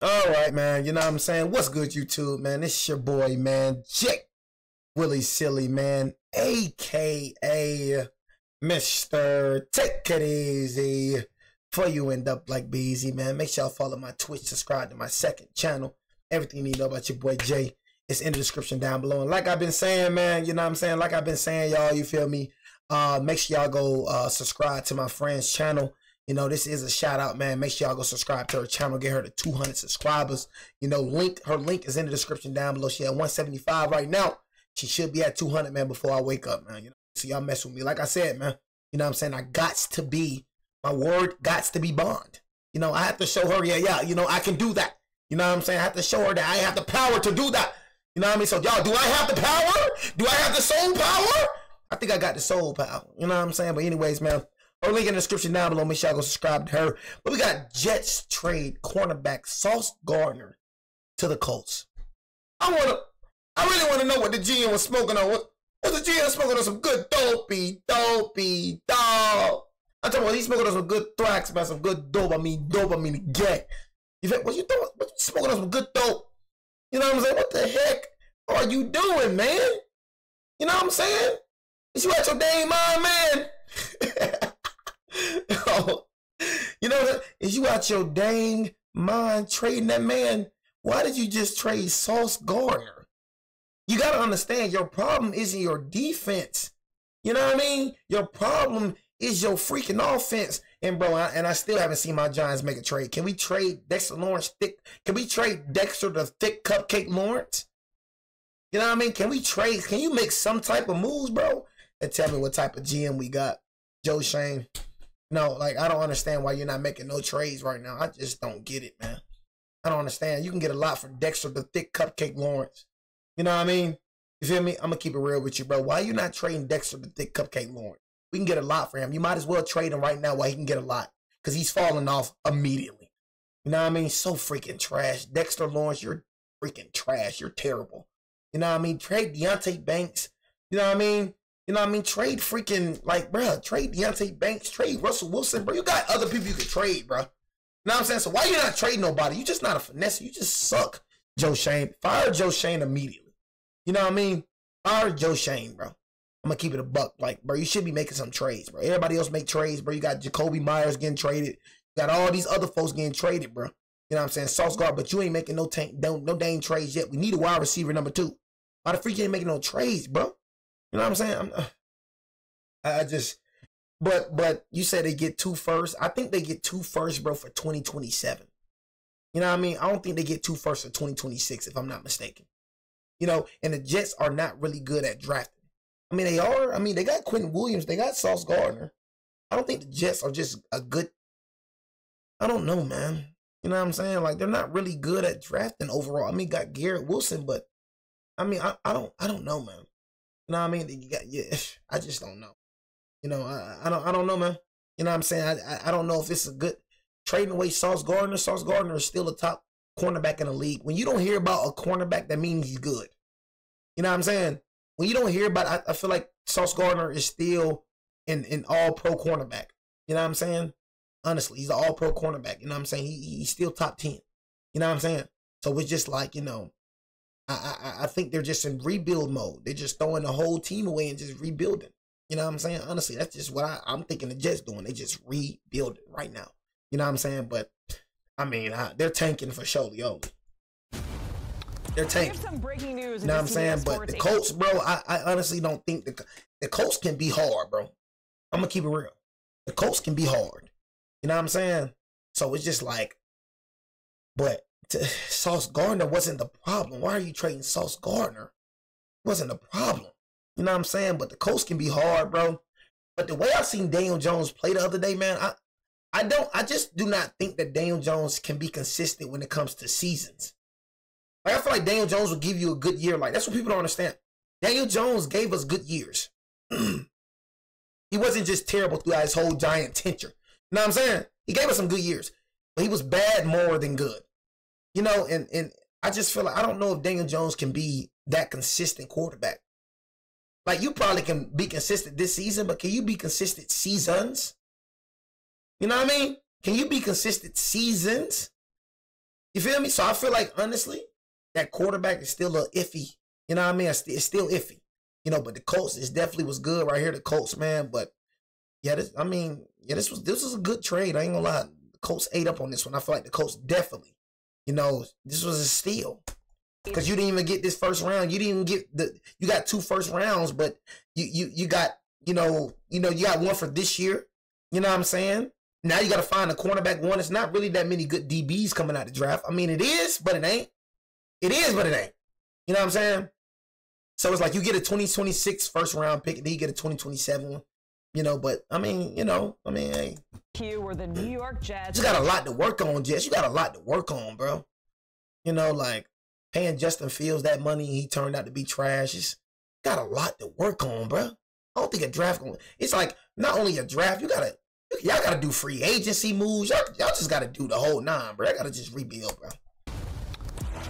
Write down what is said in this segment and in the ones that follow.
All right, man. You know what I'm saying? What's good, YouTube, man? It's your boy, man, Jake Willie Silly, man, a.k.a. Mr. Take It Easy. Before you end up like Beezy, man, make sure y'all follow my Twitch, subscribe to my second channel. Everything you need to know about your boy, Jay, is in the description down below. And like I've been saying, man, you know what I'm saying? Like I've been saying, y'all, you feel me? Make sure y'all go subscribe to my friend's channel. You know, this is a shout out, man. Make sure y'all go subscribe to her channel. Get her to 200 subscribers. You know, her link is in the description down below. She at 175 right now. She should be at 200, man, before I wake up, man. You know, so y'all mess with me. Like I said, man, you know what I'm saying? I gots to be, my word gots to be bond. You know, I have to show her, yeah, you know, I can do that. You know what I'm saying? I have to show her that I have the power to do that. You know what I mean? So, y'all, do I have the power? Do I have the soul power? I think I got the soul power. You know what I'm saying? But anyways, man, her link in the description down below. Make sure y'all go subscribe to her. But we got Jets trade cornerback Sauce Gardner to the Colts. I really want to know what the GM was smoking on. What the GM smoking on? Some good dopey, dog. I'm talking about he's smoking on some good thrax, man. Some good dope. I mean gay. What you doing? What you smoking on some good dope? You know what I'm saying? What the heck are you doing, man? You know what I'm saying? Is you out your dang mind, man? You know, is you out your dang mind trading that man? Why did you just trade Sauce Gardner? You got to understand, your problem isn't your defense. You know what I mean? Your problem is your freaking offense. And bro, I still haven't seen my Giants make a trade. Can we trade Dexter Lawrence thick? Can we trade Dexter the thick cupcake Lawrence? You know what I mean? Can we trade? Can you make some type of moves, bro? And tell me what type of GM we got. Joe Shane. No, like, I don't understand why you're not making no trades right now. I just don't get it, man. I don't understand. You can get a lot for Dexter the thick cupcake Lawrence. You know what I mean? You feel me? I'm going to keep it real with you, bro. Why are you not trading Dexter the thick cupcake Lawrence? We can get a lot for him. You might as well trade him right now while he can get a lot. Because he's falling off immediately. You know what I mean? So freaking trash. Dexter Lawrence, you're freaking trash. You're terrible. You know what I mean? Trade Deontay Banks. You know what I mean? You know what I mean? Trade freaking, like, bro, trade Deontay Banks, trade Russell Wilson, bro. You got other people you can trade, bro. You know what I'm saying? So why you not trading nobody? You just not a finesse. You just suck, Joe Shane. Fire Joe Shane immediately. You know what I mean? Fire Joe Shane, bro. I'm going to keep it a buck. Like, bro, you should be making some trades, bro. Everybody else make trades, bro. You got Jacoby Myers getting traded. You got all these other folks getting traded, bro. You know what I'm saying? Sauce Guard, but you ain't making no dang trades yet. We need a wide receiver number 2. Why the freak you ain't making no trades, bro? You know what I'm saying? But you said they get 2 firsts. I think they get 2 firsts, bro, for 2027. You know what I mean? I don't think they get 2 firsts for 2026, if I'm not mistaken. You know, and the Jets are not really good at drafting. I mean, they are. I mean, they got Quentin Williams. They got Sauce Gardner. I don't think the Jets are just a good. I don't know, man. You know what I'm saying? Like, they're not really good at drafting overall. I mean, got Garrett Wilson, but I mean, I don't know, man. You know what I mean? You got, yeah, I just don't know. You know, I don't know, man. You know what I'm saying? I don't know if it's a good trading away Sauce Gardner. Sauce Gardner is still a top cornerback in the league. When you don't hear about a cornerback, that means he's good. You know what I'm saying? When you don't hear about, I feel like Sauce Gardner is still an all-pro cornerback. You know what I'm saying? Honestly, he's an all-pro cornerback. You know what I'm saying? He's still top 10. You know what I'm saying? So it's just like, you know, I think they're just in rebuild mode. They're just throwing the whole team away and just rebuilding. You know what I'm saying? Honestly, that's just what I'm thinking the Jets doing. They just rebuilding right now. You know what I'm saying? But, I mean, they're tanking for sure, yo. They're tanking. Some breaking news. You know what I'm saying? But the Colts, bro, I honestly don't think the Colts can be hard, bro. I'm going to keep it real. The Colts can be hard. You know what I'm saying? So it's just like, but Sauce Gardner wasn't the problem. Why are you trading Sauce Gardner? It wasn't the problem. You know what I'm saying? But the Colts can be hard, bro. But the way I seen Daniel Jones play the other day, man, I just do not think that Daniel Jones can be consistent when it comes to seasons. Like, I feel like Daniel Jones will give you a good year. Like, that's what people don't understand. Daniel Jones gave us good years. He wasn't just terrible throughout his whole Giant tenure. You know what I'm saying? He gave us some good years. But he was bad more than good. You know, and I just feel like, I don't know if Daniel Jones can be that consistent quarterback. Like, you probably can be consistent this season, but can you be consistent seasons? You know what I mean? Can you be consistent seasons? You feel me? So I feel like, honestly, that quarterback is still a iffy. You know what I mean? It's still iffy. You know, but the Colts, this definitely was good right here. The Colts, man. But yeah, this was a good trade. I ain't gonna lie. The Colts ate up on this one. I feel like the Colts definitely, you know, this was a steal. Because you didn't even get this first round. You didn't even get you got 2 first rounds, but you got, you got one for this year. You know what I'm saying? Now you got to find a cornerback one. It's not really that many good DBs coming out the draft. I mean, it is, but it ain't. It is, but it ain't. You know what I'm saying? So it's like you get a 2026 first round pick, and then you get a 2027 one. You know, but I mean, hey. Q were the New York Jets. You got a lot to work on, Jets. You got a lot to work on, bro. You know, like paying Justin Fields that money, he turned out to be trash. It's got a lot to work on, bro. I don't think a draft it's like not only a draft, y'all gotta do free agency moves. Y'all just gotta do the whole 9, bro. I gotta just rebuild, bro.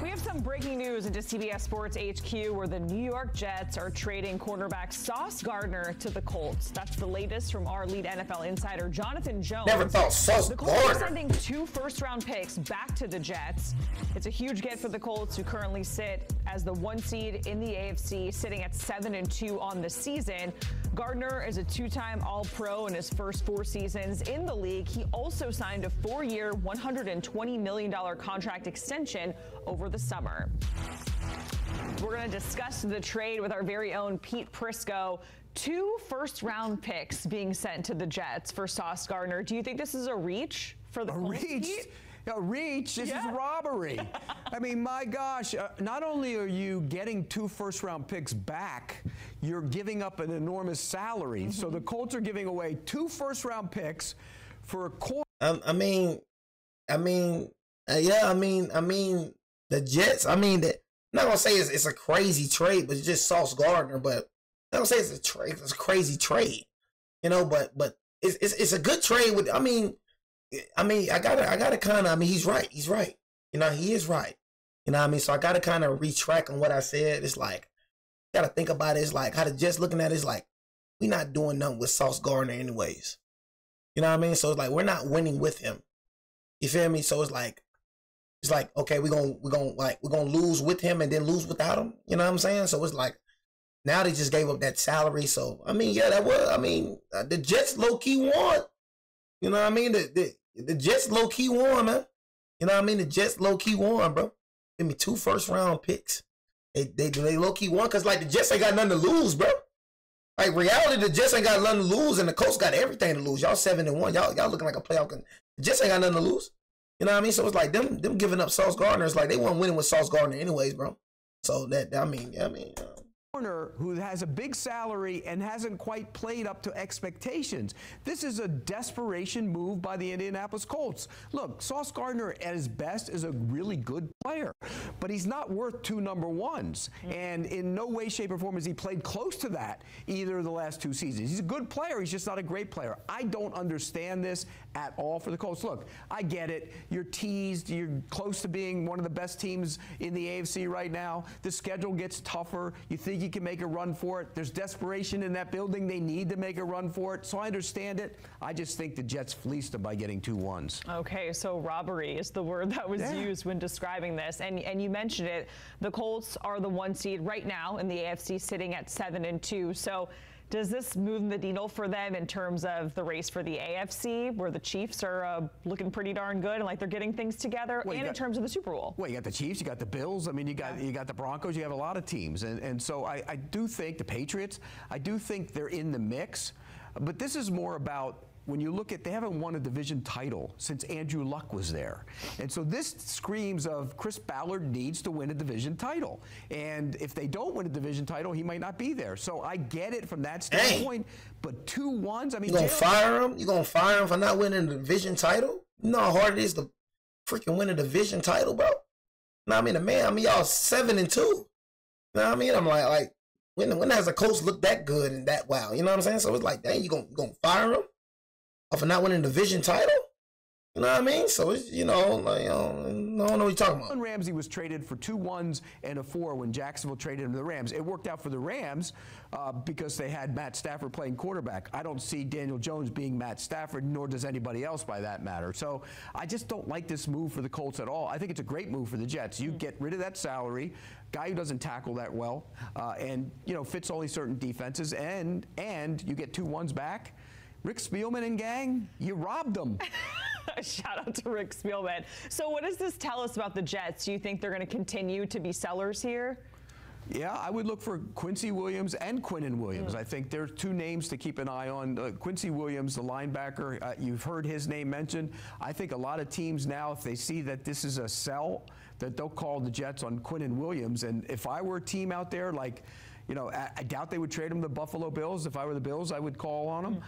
We have some breaking news into CBS Sports HQ where the New York Jets are trading cornerback Sauce Gardner to the Colts. That's the latest from our lead NFL insider, Jonathan Jones. Never thought Sauce Gardner. The Colts are sending 2 first-round picks back to the Jets. It's a huge get for the Colts, who currently sit as the 1 seed in the AFC, sitting at 7-2 on the season. Gardner is a 2-time All-Pro in his first 4 seasons in the league. He also signed a 4-year, $120 million contract extension over the summer. We're going to discuss the trade with our very own Pete Prisco. 2 first-round picks being sent to the Jets for Sauce Gardner. Do you think this is a reach for the Colts? A reach? This is robbery. I mean, my gosh, not only are you getting 2 first-round picks back, you're giving up an enormous salary. Mm-hmm. So the Colts are giving away 2 first-round picks for a quarter. The Jets, I'm not gonna say it's a crazy trade, but it's just Sauce Gardner. But I'm gonna say it's a crazy trade, you know. But it's a good trade. With I gotta kind of. He's right. You know, he is right. You know what I mean? So I gotta kind of retract on what I said. It's like, gotta think about it. It's like how the Jets looking at it is like, we not doing nothing with Sauce Gardner anyways. You know what I mean? So it's like we're not winning with him. You feel me? So it's like okay, we're gonna lose with him and then lose without him. You know what I'm saying? So it's like now they just gave up that salary. So the Jets low key won. You know what I mean? The Jets low key won, man. You know what I mean? The Jets low key won, bro. Give me 2 first-round picks. They low key won because like the Jets ain't got nothing to lose, bro. Like reality, the Jets ain't got nothing to lose, and the Colts got everything to lose. Y'all 7-1. Y'all looking like a playoff. The Jets ain't got nothing to lose. You know what I mean? So it's like them giving up Sauce Gardner. It's like they weren't winning with Sauce Gardner anyways, bro. So Corner who has a big salary and hasn't quite played up to expectations. This is a desperation move by the Indianapolis Colts. Look, Sauce Gardner at his best is a really good player, but he's not worth 2 number 1s. And in no way, shape, or form has he played close to that either of the last 2 seasons. He's a good player. He's just not a great player. I don't understand this at all for the Colts. Look, I get it. You're teased. You're close to being one of the best teams in the AFC right now. The schedule gets tougher. You think you can make a run for it. There's desperation in that building. They need to make a run for it. So I understand it. I just think the Jets fleeced them by getting 2 1s. Okay, so robbery is the word that was used when describing this. And you mentioned it. The Colts are the 1 seed right now in the AFC, sitting at 7-2. So does this move the needle for them in terms of the race for the AFC, where the Chiefs are looking pretty darn good and like they're getting things together, and in terms of the Super Bowl? Well, you got the Chiefs, you got the Bills. I mean, you got the Broncos. You have a lot of teams, and so I do think the Patriots. I do think they're in the mix, but this is more about. When you look at, they haven't won a division title since Andrew Luck was there. And so this screams of Chris Ballard needs to win a division title. And if they don't win a division title, he might not be there. So I get it from that standpoint. But 2 1s, I mean, you gonna fire him? You gonna fire him for not winning a division title? You know how hard it is to freaking win a division title, bro? No, I mean, y'all 7-2. You know what I mean? I'm like when has a coach looked that good and that wow? You know what I'm saying? So it's like, dang, you gonna fire him? For not winning a division title? You know what I mean? So it's, you know, like, I don't know what you're talking about. Ramsey was traded for 2 1s and a 4 when Jacksonville traded him to the Rams. It worked out for the Rams because they had Matt Stafford playing quarterback. I don't see Daniel Jones being Matt Stafford, nor does anybody else by that matter. So I just don't like this move for the Colts at all. I think it's a great move for the Jets. You get rid of that salary, guy who doesn't tackle that well, and, you know, fits only certain defenses, and you get 2 1s back. Rick Spielman and gang, you robbed them. Shout out to Rick Spielman. So what does this tell us about the Jets? Do you think they're going to continue to be sellers here? Yeah, I would look for Quincy Williams and Quinnen Williams. I think there's 2 names to keep an eye on. Quincy Williams, the linebacker, you've heard his name mentioned. I think a lot of teams now, if they see that this is a sell, that they'll call the Jets on Quinnen Williams. And if I were a team out there, like, you know, I doubt they would trade him to the Buffalo Bills. If I were the Bills, I would call on him.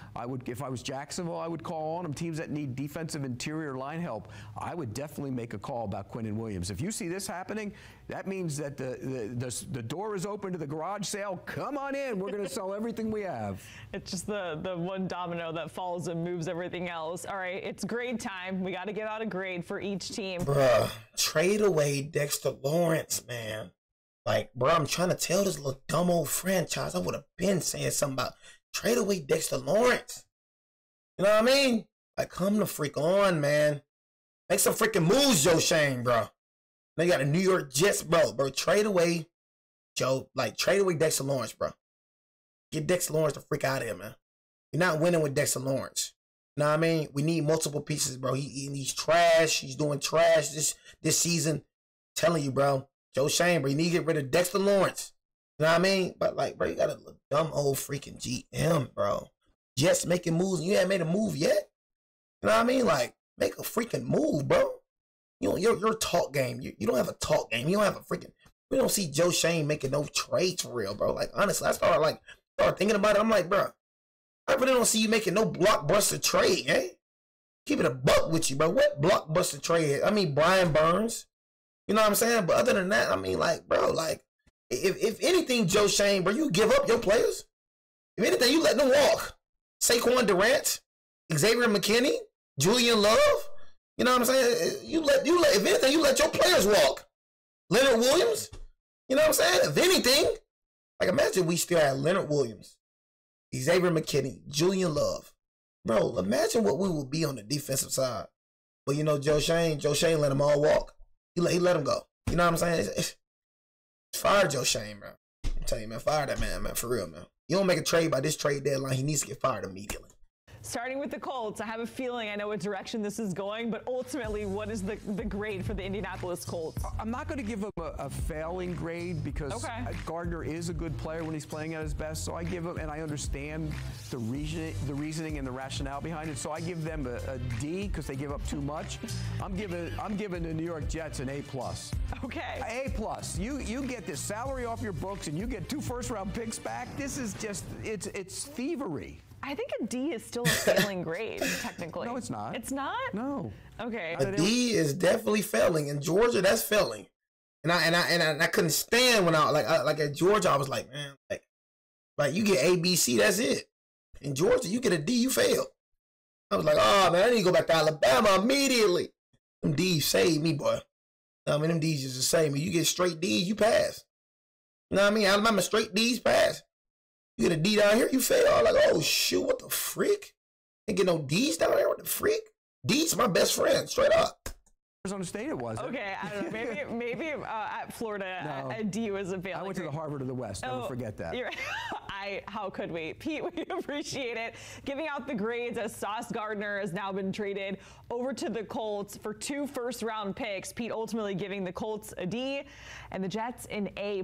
If I was Jacksonville, I would call on him. Teams that need defensive interior line help, I would definitely make a call about Quinnen Williams. If you see this happening, that means that the door is open to the garage sale. Come on in. We're going to sell everything we have. It's just the one domino that falls and moves everything else. All right, it's grade time. We got to give out a grade for each team. Bruh, trade away Dexter Lawrence, man. Like, bro, I'm trying to tell this little dumb old franchise. I would have been saying something about trade away Dexter Lawrence. You know what I mean? Like, come the freak on, man. Make some freaking moves, Joe Shane, bro. They got the New York Jets, bro. Trade away trade away Dexter Lawrence, bro. Get Dexter Lawrence the freak out of here, man. You're not winning with Dexter Lawrence. You know what I mean? We need multiple pieces, bro. He's trash. He's doing trash this season. I'm telling you, bro. Joe Shane, bro, you need to get rid of Dexter Lawrence. You know what I mean? But, like, bro, you got a dumb old freaking GM, bro. Jets making moves, and you haven't made a move yet? You know what I mean? Like, make a freaking move, bro. You know, your talk game, you don't have a talk game. You don't have a freaking, we don't see Joe Shane making no trades for real, bro. Like, honestly, I started thinking about it. I'm like, bro, I really don't see you making no blockbuster trade, eh? Keep it a buck with you, bro. What blockbuster trade? I mean, Brian Burns. You know what I'm saying? But other than that, I mean, like, bro, like, if anything, Joe Shane, bro, you give up your players. If anything, you let them walk. Saquon Durant, Xavier McKinney, Julian Love. You know what I'm saying? If anything, you let your players walk. Leonard Williams. You know what I'm saying? If anything, like, imagine we still had Leonard Williams, Xavier McKinney, Julian Love. Bro, imagine what we would be on the defensive side. But, you know, Joe Shane let them all walk. He let him go. You know what I'm saying? It's fire Joe Shane, bro. I'm telling you, man, fire that man, for real, man. You don't make a trade by this trade deadline, he needs to get fired immediately. Starting with the Colts, I have a feeling I know what direction this is going, but ultimately, what is the grade for the Indianapolis Colts? I'm not going to give him a failing grade because Gardner is a good player when he's playing at his best. So I give him, and I understand the reasoning and the rationale behind it. So I give them a D because they give up too much. I'm giving the New York Jets an A+. Okay. A+. You get this salary off your books and you get 2 first-round picks back. This is just it's thievery. I think a D is still a failing grade, technically. No, it's not. It's not? No. Okay. A D is definitely failing. In Georgia, that's failing. And I couldn't stand when like at Georgia, I was like, man, like you get A, B, C, that's it. In Georgia, you get a D, you fail. I was like, oh man, I need to go back to Alabama immediately. Them D's saved me, boy. I mean, them D's just the same. You get straight D's, you pass. You know what I mean? Alabama straight D's pass. You get a D down here, you fail. I'm like, oh shoot, what the freak? Ain't get no D's down here, what the freak? D's my best friend, straight up. Arizona State it was. Okay, I don't know. Maybe at Florida, a D was a failing. I went to the Harvard of the West. Never forget that. You're right. How could we? Pete, we appreciate it. Giving out the grades as Sauce Gardner has now been traded over to the Colts for 2 first-round picks. Pete ultimately giving the Colts a D and the Jets an A+.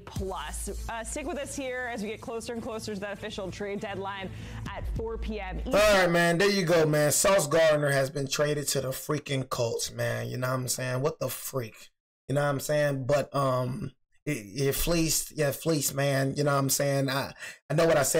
Stick with us here as we get closer and closer to that official trade deadline at 4 p.m. Eastern. All right, man. There you go, man. Sauce Gardner has been traded to the freaking Colts, man. You know what I'm saying? What the freak? You know what I'm saying? But it fleeced, man. You know what I'm saying? I know what I said